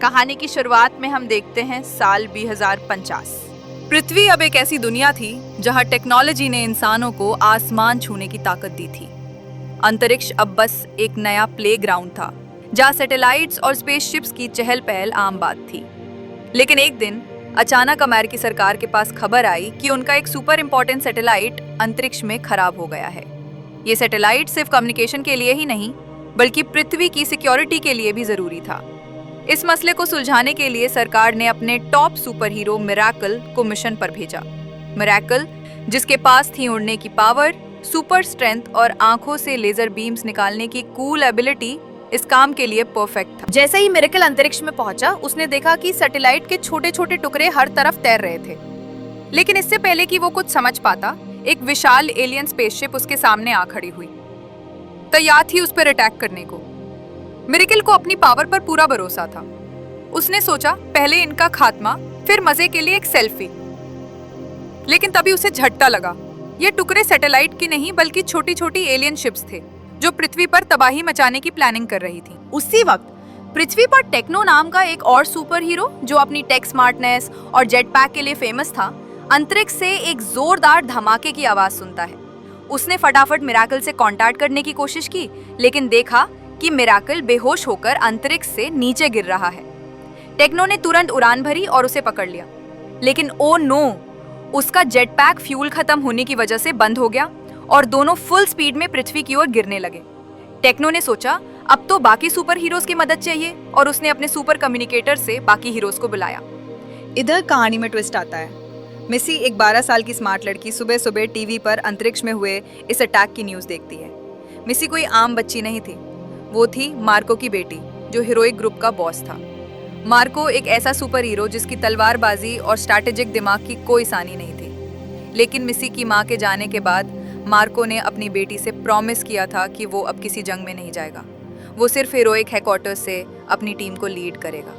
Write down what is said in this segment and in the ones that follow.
कहानी की शुरुआत में हम देखते हैं साल 2050। पृथ्वी अब एक ऐसी दुनिया थी जहां टेक्नोलॉजी ने इंसानों को आसमान छूने की ताकत दी थी। अंतरिक्ष अब बस एक नया प्लेग्राउंड था जहां सैटेलाइट्स और स्पेसशिप्स की चहल पहल आम बात थी। लेकिन एक दिन अचानक अमेरिकी सरकार के पास खबर आई कि उनका एक सुपर इम्पोर्टेंट सैटेलाइट अंतरिक्ष में खराब हो गया है। ये सैटेलाइट सिर्फ कम्युनिकेशन के लिए ही नहीं बल्कि पृथ्वी की सिक्योरिटी के लिए भी जरूरी था। इस मसले को सुलझाने के लिए सरकार ने अपने टॉप सुपर हीरो मिरेकल को मिशन पर भेजा। मिरेकल, जिसके पास थी उड़ने की पावर, सुपर स्ट्रेंथ और आंखों से लेजर बीम्स निकालने की कूल एबिलिटी, इस काम के लिए परफेक्ट था। जैसे ही मिरेकल अंतरिक्ष में पहुंचा, उसने देखा कि सैटेलाइट के छोटे छोटे टुकड़े हर तरफ तैर रहे थे। लेकिन इससे पहले कि वो कुछ समझ पाता, एक विशाल एलियन स्पेसशिप उसके सामने आ खड़ी हुई, तैयार थी उस पर अटैक करने को। मिरेकल को अपनी पावर पर पूरा भरोसा था। उसने सोचा, पहले इनका खात्मा, फिर मजे के लिए एक सेल्फी। लेकिन तभी उसे झटका लगा। ये टुकड़े सैटेलाइट की नहीं बल्कि छोटी छोटी एलियन शिप्स थे जो पृथ्वी पर तबाही मचाने की प्लानिंग कर रही थी। उसी वक्त पृथ्वी पर टेक्नो नाम का एक और सुपर हीरो, जो अपनी टेक स्मार्टनेस और जेट पैक के लिए फेमस था, अंतरिक्ष से एक जोरदार धमाके की आवाज सुनता है। उसने फटाफट मिरेकल से कांटेक्ट करने की कोशिश की, लेकिन देखा कि मिरेकल बेहोश होकर अंतरिक्ष से नीचे गिर रहा है। टेक्नो ने तुरंत उड़ान भरी और उसे पकड़ लिया। लेकिन ओ नो, उसका जेट पैक फ्यूल खत्म होने की वजह से बंद हो गया और दोनों फुल स्पीड में पृथ्वी की ओर गिरने लगे। टेक्नो ने सोचा, अब तो बाकी सुपर हीरोज की मदद चाहिए, और उसने अपने सुपर कम्युनिकेटर से बाकी हीरोज को बुलाया। इधर कहानी में ट्विस्ट आता है। मिसी, एक 12 साल की स्मार्ट लड़की, सुबह सुबह टीवी पर अंतरिक्ष में हुए इस अटैक की न्यूज़ देखती है। मिसी कोई आम बच्ची नहीं थी, वो थी मार्को की बेटी, जो हीरोइक ग्रुप का बॉस था। मार्को एक ऐसा सुपर हीरो जिसकी तलवारबाजी और स्ट्रैटेजिक दिमाग की कोई सानी नहीं थी। लेकिन मिसी की माँ के जाने के बाद मार्को ने अपनी बेटी से प्रॉमिस किया था कि वो अब किसी जंग में नहीं जाएगा। वो सिर्फ हीरोइक हेडक्वार्टर्स से अपनी टीम को लीड करेगा।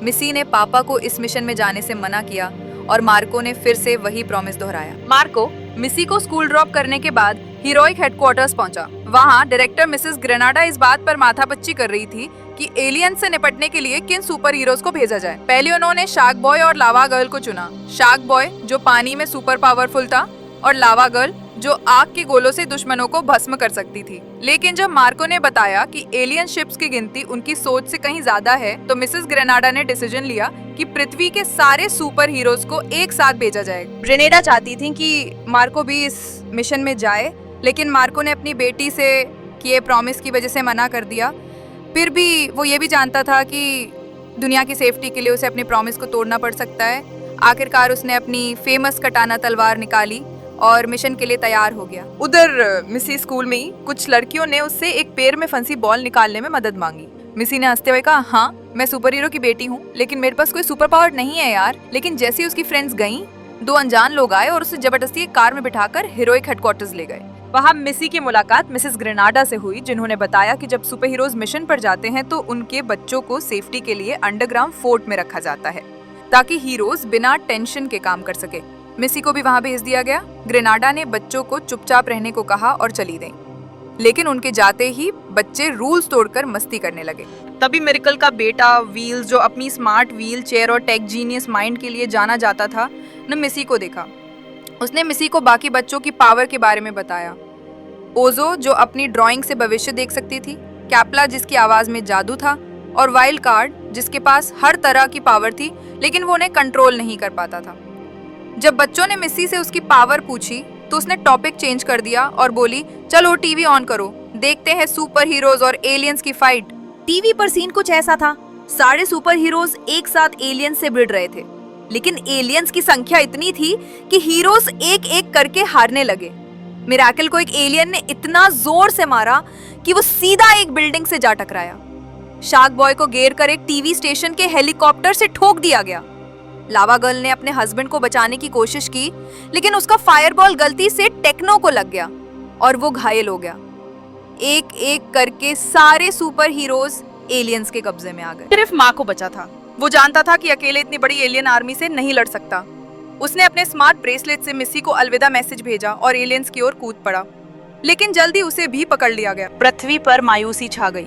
मिसी ने पापा को इस मिशन में जाने से मना किया और मार्को ने फिर से वही प्रॉमिस दोहराया। मार्को मिसी को स्कूल ड्रॉप करने के बाद हीरोइक हेडक्वार्टर्स पहुंचा। वहां डायरेक्टर मिसेस ग्रेनाडा इस बात पर माथापच्ची कर रही थी कि एलियन से निपटने के लिए किन सुपर हीरोज को भेजा जाए। पहले उन्होंने शार्क बॉय और लावा गर्ल को चुना। शार्क बॉय जो पानी में सुपर पावरफुल था, और लावा गर्ल जो आग के गोलों से दुश्मनों को भस्म कर सकती थी। लेकिन जब मार्को ने बताया कि एलियन शिप्स की गिनती उनकी सोच से कहीं ज्यादा है, तो मिसेस ग्रेनाडा ने डिसीजन लिया कि पृथ्वी के सारे सुपर हीरोज को एक साथ भेजा जाए। ग्रेनेडा चाहती थी कि मार्को भी इस मिशन में जाए, लेकिन मार्को ने अपनी बेटी से किए प्रॉमिस की वजह से मना कर दिया। फिर भी वो ये भी जानता था कि दुनिया की सेफ्टी के लिए उसे अपने प्रॉमिस को तोड़ना पड़ सकता है। आखिरकार उसने अपनी फेमस कटाना तलवार निकाली और मिशन के लिए तैयार हो गया। उधर मिसी स्कूल में ही कुछ लड़कियों ने उससे एक पैर में फंसी बॉल निकालने में मदद मांगी। मिसी ने हंसते हुए कहा, हाँ, मैं सुपर हीरो की बेटी हूँ, लेकिन मेरे पास कोई सुपर पावर नहीं है यार। लेकिन जैसे ही उसकी फ्रेंड्स गईं, 2 अनजान लोग आए और उसे जबरदस्ती एक कार में बिठाकर हीरोइक हेडक्वार्टर्स ले गए। वहाँ मिसी की मुलाकात मिसेस ग्रेनाडा से हुई, जिन्होंने बताया कि जब सुपर हीरोज मिशन पर जाते हैं तो उनके बच्चों को सेफ्टी के लिए अंडरग्राउंड फोर्ट में रखा जाता है, ताकि हीरोज बिना टेंशन के काम कर सके। मिसी को भी वहाँ भेज दिया गया। ग्रेनाडा ने बच्चों को चुपचाप रहने को कहा और चली गई। लेकिन उनके जाते ही बच्चे रूल्स तोड़कर मस्ती करने लगे। तभी मिरेकल का बेटा व्हील्स, जो अपनी स्मार्ट व्हील चेयर और टेक जीनियस माइंड के लिए जाना जाता था, ने मिसी को देखा। उसने मिसी को बाकी बच्चों की पावर के बारे में बताया। ओजो, जो अपनी ड्राइंग से भविष्य देख सकती थी, कैप्ला, जिसकी आवाज में जादू था, और वाइल्ड कार्ड, जिसके पास हर तरह की पावर थी लेकिन वो उन्हें कंट्रोल नहीं कर पाता था। जब बच्चों ने मिसी से उसकी पावर पूछी तो उसने टॉपिक चेंज कर दिया और बोली, चलो टीवी ऑन करो, देखते हैं सुपर हीरोज और एलियंस की फाइट। टीवी पर सीन कुछ ऐसा था। सारे सुपर हीरोज एक साथ एलियंस से भिड़ रहे थे, लेकिन एलियंस की संख्या इतनी थी कि हीरोज एक एक करके हारने लगे। मिरेकल को एक एलियन ने इतना जोर से मारा कि वो सीधा एक बिल्डिंग से जा टकराया। शार्क बॉय को घेर कर एक टीवी स्टेशन के हेलीकॉप्टर से ठोक दिया गया। लावा गर्ल ने अपने हस्बैंड को बचाने की कोशिश की, लेकिन उसका फायरबॉल गलती से टेक्नो को लग गया और वो घायल हो गया। एक एक करके सारे सुपर हीरोज एलियंस के कब्जे में आ गए। सिर्फ माँ को बचा था। वो जानता था कि अकेले इतनी बड़ी एलियन आर्मी से नहीं लड़ सकता। उसने अपने स्मार्ट ब्रेसलेट से मिसी को अलविदा मैसेज भेजा और एलियंस की ओर कूद पड़ा, लेकिन जल्दी उसे भी पकड़ लिया गया। पृथ्वी पर मायूसी छा गई।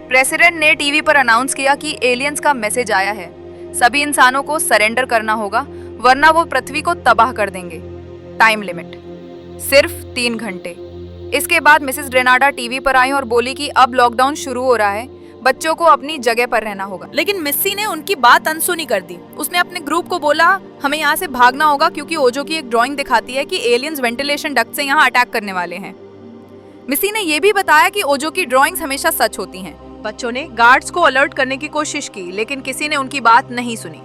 प्रेसिडेंट ने टीवी पर अनाउंस किया कि एलियंस का मैसेज आया है, सभी इंसानों को सरेंडर करना होगा वरना वो पृथ्वी को तबाह कर देंगे। टाइम लिमिट सिर्फ 3 घंटे। इसके बाद मिसेस ग्रेनाडा टीवी पर आई और बोली कि अब लॉकडाउन शुरू हो रहा है, बच्चों को अपनी जगह पर रहना होगा। लेकिन मिस्सी ने उनकी बात अनसुनी कर दी। उसने अपने ग्रुप को बोला हमें यहाँ से भागना होगा क्योंकि ओजो की एक ड्राइंग दिखाती है कि एलियंस वेंटिलेशन डक्ट से यहाँ अटैक करने वाले हैं। मिस्सी ने यह भी बताया कि ओजो की ड्राइंग्स हमेशा सच होती हैं। बच्चों ने गार्ड्स को अलर्ट करने की कोशिश की लेकिन किसी ने उनकी बात नहीं सुनी।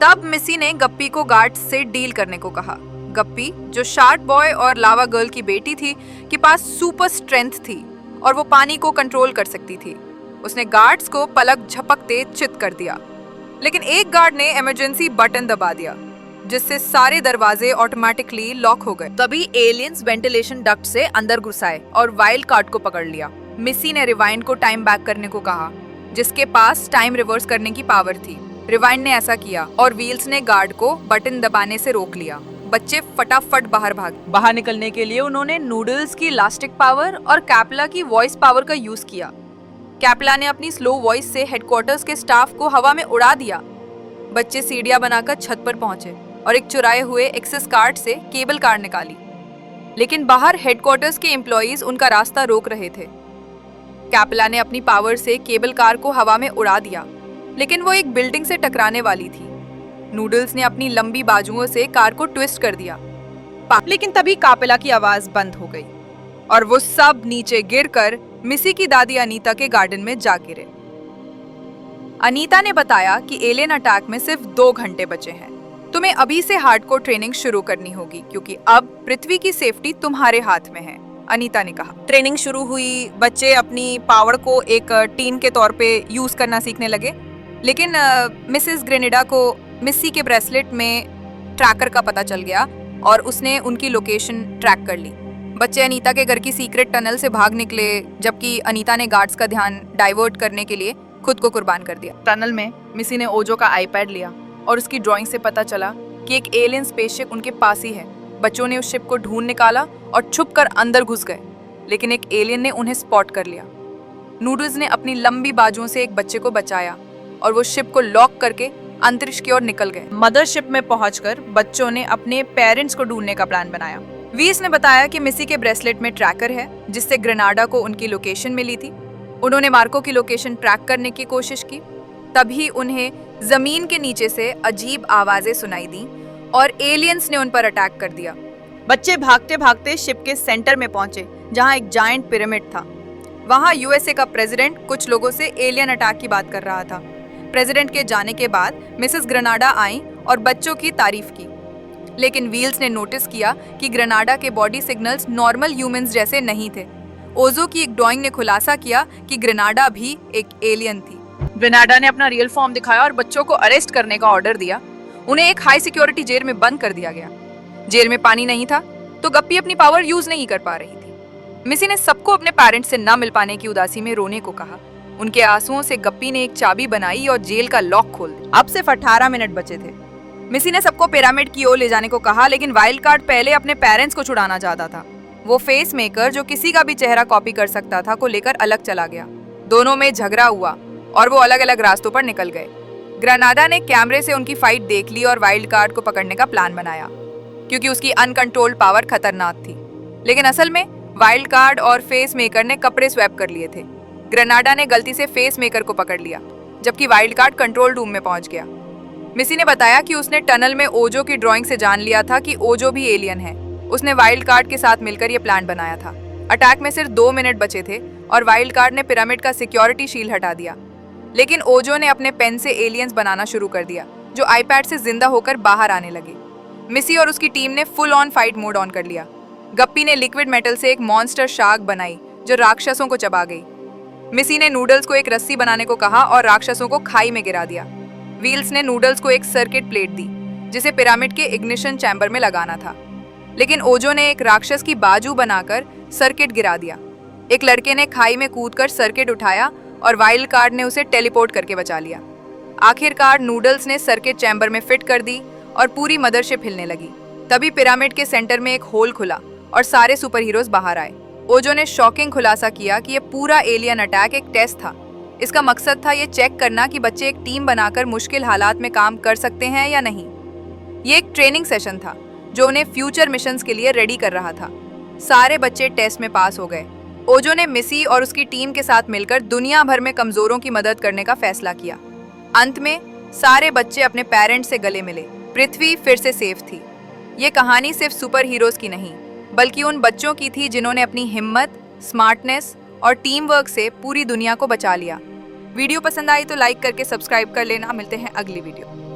तब मिस्सी ने गप्पी को गार्ड्स से डील करने को कहा। गप्पी, जो शार्क बॉय और लावा गर्ल की बेटी थी, के पास सुपर स्ट्रेंथ थी और वो पानी को कंट्रोल कर सकती थी। उसने गार्ड्स को पलक झपकते चित कर दिया, लेकिन एक गार्ड ने इमरजेंसी बटन दबा दिया जिससे सारे दरवाजे ऑटोमेटिकली लॉक हो गए। तभी एलियंस वेंटिलेशन डक्ट से अंदर घुस आए और वाइल्ड कार्ड को पकड़ लिया। मिस्सी ने रिवाइंड को टाइम बैक करने को कहा, जिसके पास टाइम रिवर्स करने की पावर थी। रिवाइंड ने ऐसा किया और व्हील्स ने गार्ड को बटन दबाने से रोक लिया। बच्चे फटाफट बाहर भागे। बाहर निकलने के लिए उन्होंने नूडल्स की इलास्टिक पावर और कैपला की वॉइस पावर का यूज किया। कैपला ने अपनी स्लो वॉइस से हेडक्वार्टर्स के स्टाफ को हवा में उड़ा दिया। बच्चे सीढ़ियां बनाकर छत पर पहुंचे और एक चुराए हुए एक्सेस कार्ड से केबल कार निकाली, लेकिन बाहर हेडक्वार्टर्स के एम्प्लॉइज उनका रास्ता रोक रहे थे। कैपला ने अपनी पावर से केबल कार को हवा में उड़ा दिया, लेकिन वो एक बिल्डिंग से टकराने वाली थी। नूडल्स ने अपनी लंबी बाजुओं से कार को ट्विस्ट कर दिया, लेकिन तभी कैपला की आवाज बंद हो गई और वो सब नीचे गिरकर मिस्सी की दादी अनीता के गार्डन में जा गिरे। अनीता ने बताया कि एलियन अटैक में सिर्फ 2 घंटे बचे हैं। तुम्हें अभी से हार्डकोर ट्रेनिंग शुरू करनी होगी क्योंकि अब पृथ्वी की सेफ्टी तुम्हारे हाथ में है, अनीता ने कहा। ट्रेनिंग शुरू हुई। बच्चे अपनी पावर को एक टीम के तौर पे यूज करना सीखने लगे, लेकिन मिसेस ग्रेनेडा को मिस्सी के ब्रेसलेट में ट्रैकर का पता चल गया और उसने उनकी लोकेशन ट्रैक कर ली। बच्चे अनीता के घर की सीक्रेट टनल से भाग निकले, जबकि अनीता ने गार्ड्स का ध्यान डाइवर्ट करने के लिए खुद को कुर्बान कर दिया। टनल में मिस्सी ने ओजो का आईपैड लिया और उसकी ड्राइंग से पता चला कि एक एलियन स्पेसशिप उनके पास ही है। बच्चों ने उस शिप को ढूंढ निकाला और छुपकर अंदर घुस गए, लेकिन एक एलियन ने उन्हें स्पॉट कर लिया। नूडल्स ने अपनी लंबी बाजुओं से एक बच्चे को बचाया और वो शिप को लॉक करके अंतरिक्ष की ओर निकल गए। मदरशिप में पहुंचकर बच्चों ने अपने पेरेंट्स को ढूंढने का प्लान बनाया। वीस ने बताया कि मिस्सी के ब्रेसलेट में ट्रैकर है जिससे ग्रेनाडा को उनकी लोकेशन मिली थी। उन्होंने मार्को की लोकेशन ट्रैक करने की कोशिश की, तभी उन्हें जमीन के नीचे से अजीब आवाजें सुनाई दी और एलियंस ने उन पर अटैक कर दिया। बच्चे भागते भागते शिप के सेंटर में पहुंचे जहां एक जायंट पिरामिड था। वहां यूएसए का प्रेसिडेंट कुछ लोगों से एलियन अटैक की बात कर रहा था। प्रेसिडेंट के जाने के बाद मिसेस ग्रेनाडा आई और बच्चों की तारीफ की, लेकिन व्हील्स ने नोटिस किया कि ग्रेनाडा के बॉडी सिग्नल्स नॉर्मल ह्यूमंस जैसे नहीं थे। ओजो की एक ड्राइंग ने खुलासा किया कि ग्रेनाडा भी एक एलियन थी। ग्रेनाडा ने अपना रियल फॉर्म दिखाया और बच्चों को अरेस्ट करने का ऑर्डर दिया। उन्हें एक हाई सिक्योरिटी जेल में बंद कर दिया गया। जेल में पानी नहीं था तो गप्पी अपनी पावर यूज नहीं कर पा रही थी। मिस्सी ने सबको अपने पेरेंट्स से न मिल पाने की उदासी में रोने को कहा। उनके आंसुओं से गप्पी ने एक चाबी बनाई और जेल का लॉक खोल दिया। अब सिर्फ 18 मिनट बचे थे। मिस्सी ने सबको पिरामिड की ओर ले जाने को कहा, लेकिन वाइल्ड कार्ड पहले अपने पेरेंट्स को छुड़ाना चाहता था। वो फेस मेकर, जो किसी का भी चेहरा कॉपी कर सकता था, को लेकर अलग चला गया। दोनों में झगड़ा हुआ और वो अलग अलग रास्तों पर निकल गए। ग्रेनाडा ने कैमरे से उनकी फाइट देख ली और वाइल्ड कार्ड को पकड़ने का प्लान बनाया, क्योंकि उसकी अनकंट्रोल्ड पावर खतरनाक थी। लेकिन असल में वाइल्ड कार्ड और फेस मेकर ने कपड़े स्वैप कर लिए थे। ग्रेनाडा ने गलती से फेस मेकर को पकड़ लिया, जबकि वाइल्ड कार्ड कंट्रोल रूम में पहुंच गया। मिस्सी ने बताया कि उसने टनल में ओजो की ड्राइंग से जान लिया था कि ओजो भी एलियन है। उसने वाइल्ड कार्ड के साथ मिलकर यह प्लान बनाया था। अटैक में सिर्फ 2 मिनट बचे थे और वाइल्ड कार्ड ने पिरामिड का सिक्योरिटी शील्ड हटा दिया, लेकिन ओजो ने अपने पेन से एलियंस बनाना शुरू कर दिया जो आईपैड से जिंदा होकर बाहर आने लगे। मिस्सी और उसकी टीम ने full on fight mode on कर लिया। गप्पी ने लिक्विड मेटल से एक मॉन्स्टर शार्क बनाई जो राक्षसों को चबा गई। मिस्सी ने नूडल्स को एक रस्सी बनाने को कहा और राक्षसों को खाई में गिरा दिया। व्हील्स ने नूडल्स को एक सर्किट प्लेट दी जिसे पिरामिड के इग्निशन चैम्बर में लगाना था, लेकिन ओजो ने एक राक्षस की बाजू बनाकर सर्किट गिरा दिया। एक लड़के ने खाई में कूदकर सर्किट उठाया और वाइल्ड कार्ड ने उसे टेलीपोर्ट करके बचा लिया। आखिरकार नूडल्स ने सर्किट चैम्बर में फिट कर दी और पूरी मदरशिप हिलने लगी। तभी पिरामिड के सेंटर में एक होल खुला और सारे सुपर हीरोज बाहर आए। ओजो ने शॉकिंग खुलासा किया कि यह पूरा एलियन अटैक एक टेस्ट था। इसका मकसद था ये चेक करना कि बच्चे एक टीम बनाकर मुश्किल हालात में काम कर सकते हैं या नहीं। ये एक ट्रेनिंग सेशन था जो उन्हें फ्यूचर मिशंस के लिए रेडी कर रहा था। सारे बच्चे टेस्ट में पास हो गए। ओजो ने मिसी और उसकी टीम के साथ मिलकर दुनिया भर में कमजोरों की मदद करने का फैसला किया। अंत में सारे बच्चे अपने पेरेंट्स से गले मिले। पृथ्वी फिर से सेफ थी। ये कहानी सिर्फ सुपर हीरोज की नहीं, बल्कि उन बच्चों की थी जिन्होंने अपनी हिम्मत, स्मार्टनेस और टीम वर्क से पूरी दुनिया को बचा लिया। वीडियो पसंद आई तो लाइक करके सब्सक्राइब कर लेना। मिलते हैं अगली वीडियो।